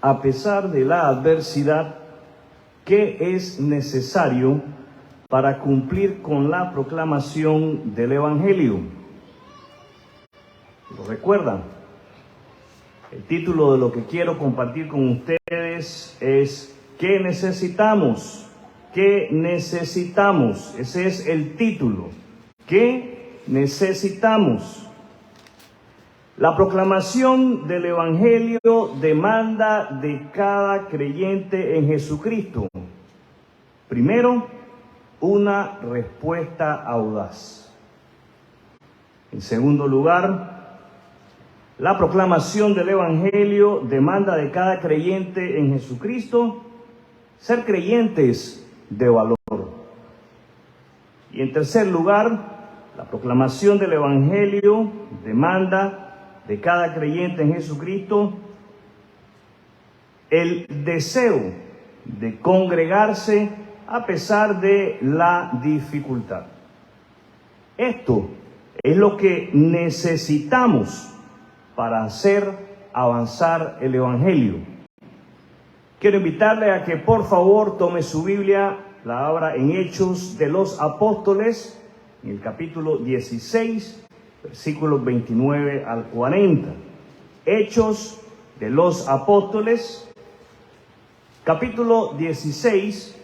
A pesar de la adversidad, ¿qué es necesario para cumplir con la proclamación del Evangelio? ¿Lo recuerdan? El título de lo que quiero compartir con ustedes es ¿qué necesitamos? ¿Qué necesitamos? Ese es el título. ¿Qué necesitamos? La proclamación del Evangelio demanda de cada creyente en Jesucristo, primero, una respuesta audaz. En segundo lugar, la proclamación del Evangelio demanda de cada creyente en Jesucristo ser creyentes de valor. Y en tercer lugar, la proclamación del Evangelio demanda de cada creyente en Jesucristo el deseo de congregarse a pesar de la dificultad. Esto es lo que necesitamos para hacer avanzar el Evangelio. Quiero invitarle a que por favor tome su Biblia, la abra en Hechos de los Apóstoles, en el capítulo 16, versículos 29 al 40. Hechos de los Apóstoles, capítulo 16,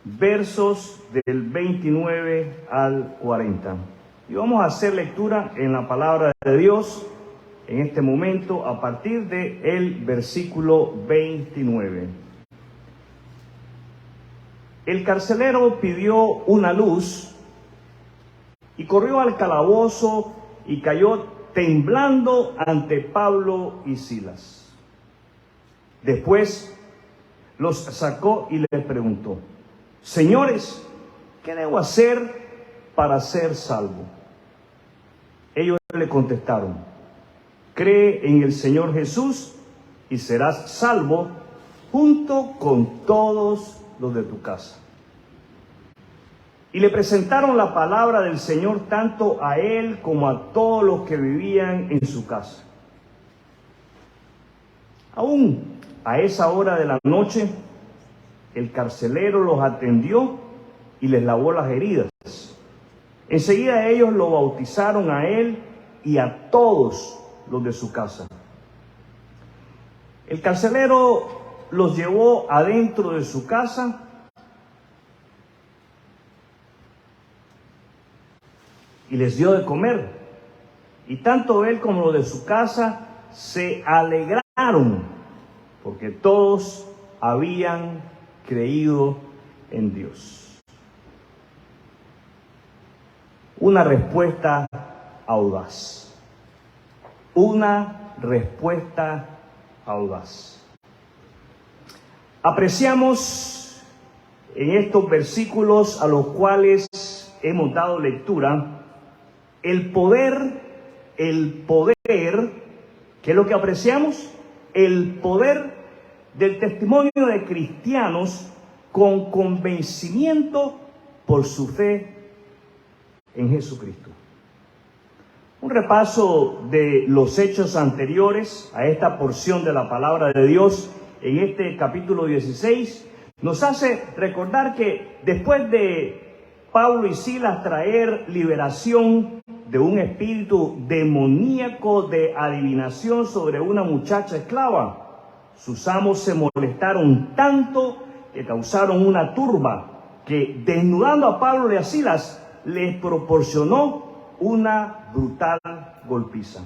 versos del 29 al 40. Y vamos a hacer lectura en la palabra de Dios en este momento a partir del versículo 29. El carcelero pidió una luz y corrió al calabozo y cayó temblando ante Pablo y Silas. Después los sacó y les preguntó: Señores, ¿qué debo hacer para ser salvo? Ellos le contestaron: cree en el Señor Jesús y serás salvo junto con todos los de tu casa. Y le presentaron la palabra del Señor tanto a él como a todos los que vivían en su casa. Aún a esa hora de la noche, el carcelero los atendió y les lavó las heridas. Enseguida ellos lo bautizaron a él y a todos los de su casa. El carcelero los llevó adentro de su casa y les dio de comer. Y tanto él como los de su casa se alegraron porque todos habían creído en Dios. Una respuesta audaz. Una respuesta audaz. Apreciamos en estos versículos a los cuales hemos dado lectura el poder, ¿qué es lo que apreciamos? El poder del testimonio de cristianos con convencimiento por su fe en Jesucristo. Un repaso de los hechos anteriores a esta porción de la palabra de Dios en este capítulo 16 nos hace recordar que después de Pablo y Silas traer liberación de un espíritu demoníaco de adivinación sobre una muchacha esclava, sus amos se molestaron tanto que causaron una turba que, desnudando a Pablo y a Silas, les proporcionó una brutal golpiza.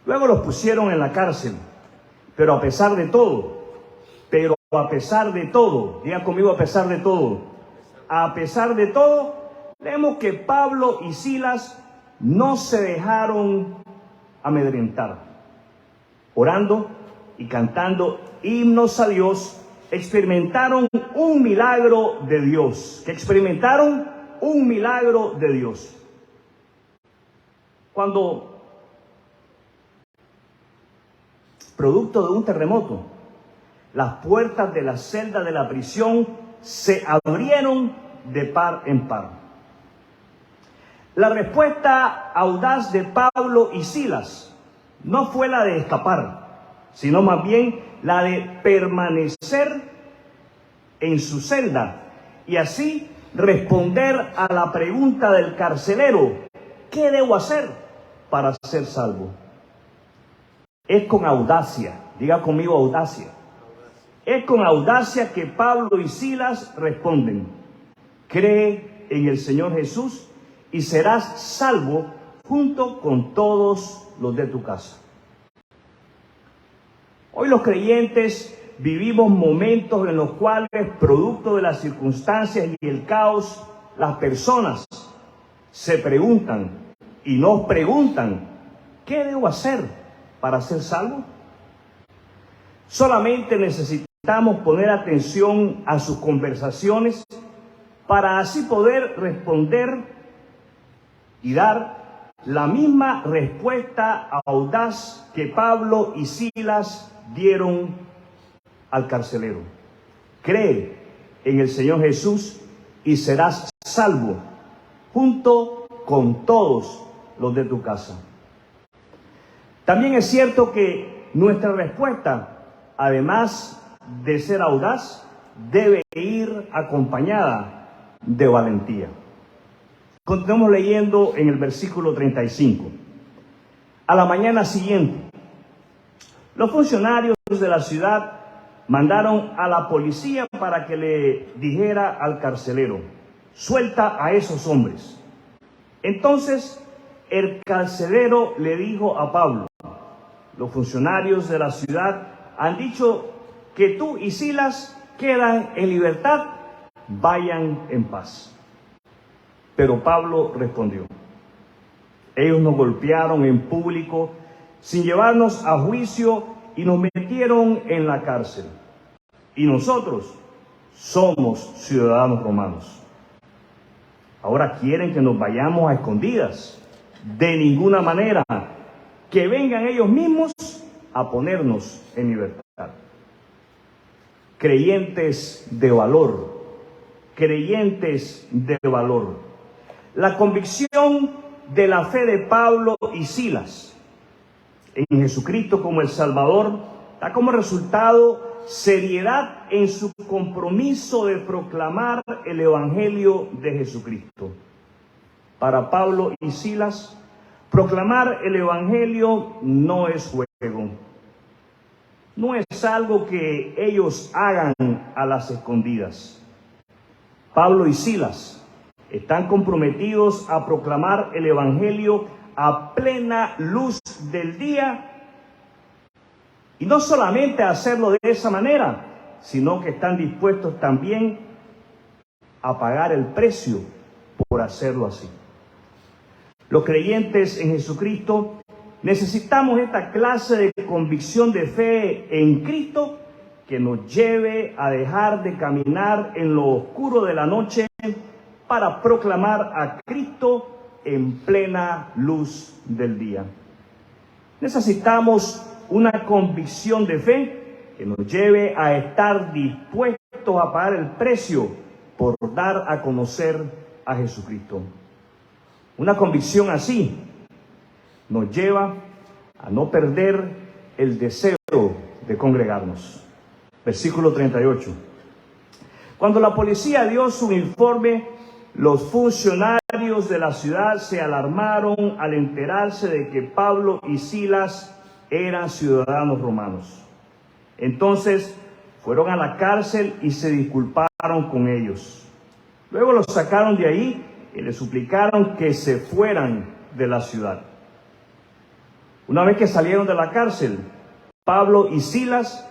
Luego los pusieron en la cárcel, pero a pesar de todo, diga conmigo, a pesar de todo, vemos que Pablo y Silas no se dejaron amedrentar. Orando y cantando himnos a Dios, experimentaron un milagro de Dios. ¿Qué experimentaron? Un milagro de Dios. Cuando, producto de un terremoto, las puertas de la celda de la prisión se abrieron de par en par. La respuesta audaz de Pablo y Silas no fue la de escapar, sino más bien la de permanecer en su celda y así responder a la pregunta del carcelero: ¿qué debo hacer para ser salvo? Es con audacia, diga conmigo audacia. Es con audacia que Pablo y Silas responden: cree en el Señor Jesús y serás salvo junto con todos los de tu casa. Hoy los creyentes vivimos momentos en los cuales, producto de las circunstancias y el caos, las personas se preguntan y nos preguntan: ¿qué debo hacer para ser salvo? Solamente necesitamos poner atención a sus conversaciones para así poder responder y dar la misma respuesta audaz que Pablo y Silas dieron al carcelero: cree en el Señor Jesús y serás salvo junto con todos los de tu casa. También es cierto que nuestra respuesta, además de ser audaz, debe ir acompañada de valentía. Continuamos leyendo en el versículo 35. A la mañana siguiente, los funcionarios de la ciudad mandaron a la policía para que le dijera al carcelero: suelta a esos hombres. Entonces el carcelero le dijo a Pablo: los funcionarios de la ciudad han dicho que tú y Silas quedan en libertad, vayan en paz. Pero Pablo respondió: ellos nos golpearon en público sin llevarnos a juicio y nos metieron en la cárcel. Y nosotros somos ciudadanos romanos. Ahora quieren que nos vayamos a escondidas. De ninguna manera. Que vengan ellos mismos a ponernos en libertad. Creyentes de valor. Creyentes de valor. La convicción de la fe de Pablo y Silas en Jesucristo como el Salvador da como resultado seriedad en su compromiso de proclamar el Evangelio de Jesucristo. Para Pablo y Silas, proclamar el Evangelio no es juego. No es algo que ellos hagan a las escondidas. Pablo y Silas están comprometidos a proclamar el Evangelio a plena luz del día, y no solamente a hacerlo de esa manera, sino que están dispuestos también a pagar el precio por hacerlo así. Los creyentes en Jesucristo necesitamos esta clase de convicción de fe en Cristo que nos lleve a dejar de caminar en lo oscuro de la noche para proclamar a Cristo en plena luz del día. Necesitamos una convicción de fe que nos lleve a estar dispuestos a pagar el precio por dar a conocer a Jesucristo. Una convicción así nos lleva a no perder el deseo de congregarnos. Versículo 38. Cuando la policía dio su informe, los funcionarios de la ciudad se alarmaron al enterarse de que Pablo y Silas eran ciudadanos romanos. Entonces fueron a la cárcel y se disculparon con ellos. Luego los sacaron de ahí y les suplicaron que se fueran de la ciudad. Una vez que salieron de la cárcel, Pablo y Silas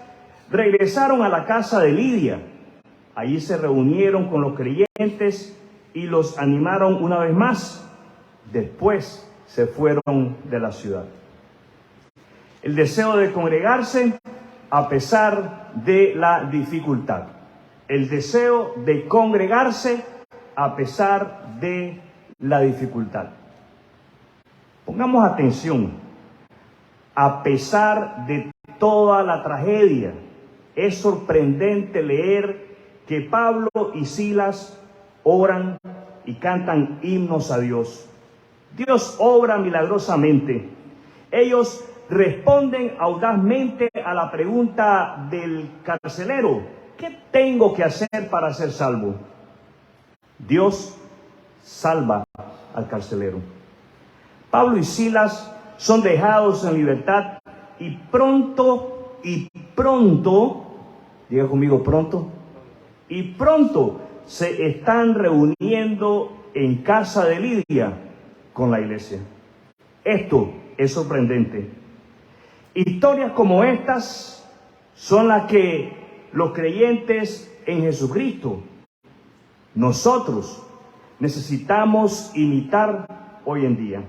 regresaron a la casa de Lidia. Allí se reunieron con los creyentes y los animaron una vez más. Después se fueron de la ciudad. El deseo de congregarse a pesar de la dificultad. El deseo de congregarse a pesar de la dificultad. Pongamos atención. A pesar de toda la tragedia, es sorprendente leer que Pablo y Silas oran y cantan himnos a Dios. Dios obra milagrosamente. Ellos responden audazmente a la pregunta del carcelero: ¿qué tengo que hacer para ser salvo? Dios salva al carcelero. Pablo y Silas son dejados en libertad y pronto, diga conmigo pronto, y pronto se están reuniendo en casa de Lidia con la iglesia. Esto es sorprendente. Historias como estas son las que los creyentes en Jesucristo, nosotros, necesitamos imitar hoy en día.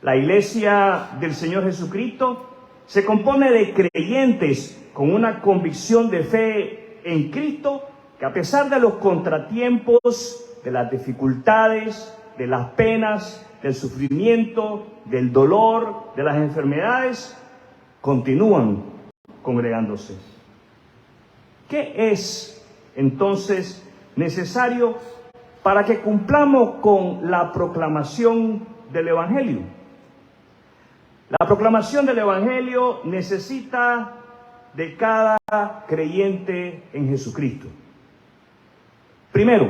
La iglesia del Señor Jesucristo se compone de creyentes con una convicción de fe en Cristo, que a pesar de los contratiempos, de las dificultades, de las penas, del sufrimiento, del dolor, de las enfermedades, continúan congregándose. ¿Qué es entonces necesario para que cumplamos con la proclamación del Evangelio? La proclamación del Evangelio necesita de cada creyente en Jesucristo. Primero,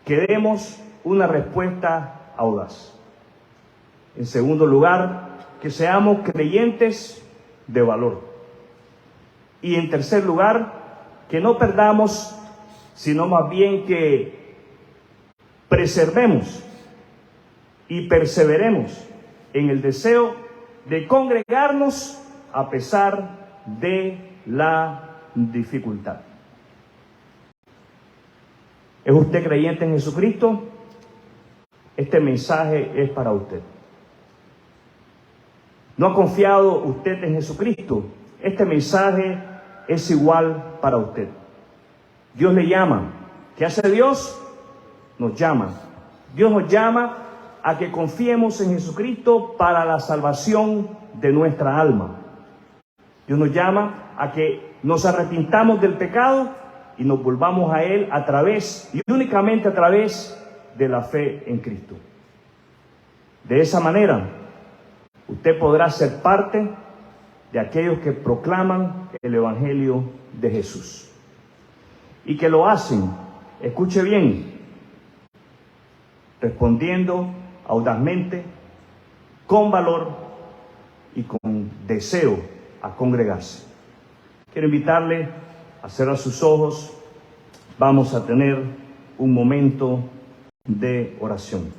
que demos una respuesta audaz. En segundo lugar, que seamos creyentes de valor. Y en tercer lugar, que no perdamos, sino más bien que preservemos y perseveremos en el deseo de congregarnos a pesar de la dificultad. ¿Es usted creyente en Jesucristo? Este mensaje es para usted. ¿No ha confiado usted en Jesucristo? Este mensaje es igual para usted. Dios le llama. ¿Qué hace Dios? Nos llama. Dios nos llama a que confiemos en Jesucristo para la salvación de nuestra alma. Dios nos llama a que nos arrepintamos del pecado y nos volvamos a Él a través, y únicamente a través, de la fe en Cristo. De esa manera, usted podrá ser parte de aquellos que proclaman el Evangelio de Jesús. Y que lo hacen, escuche bien, respondiendo audazmente, con valor y con deseo a congregarse. Quiero invitarle a cerrar sus ojos. Vamos a tener un momento de oración.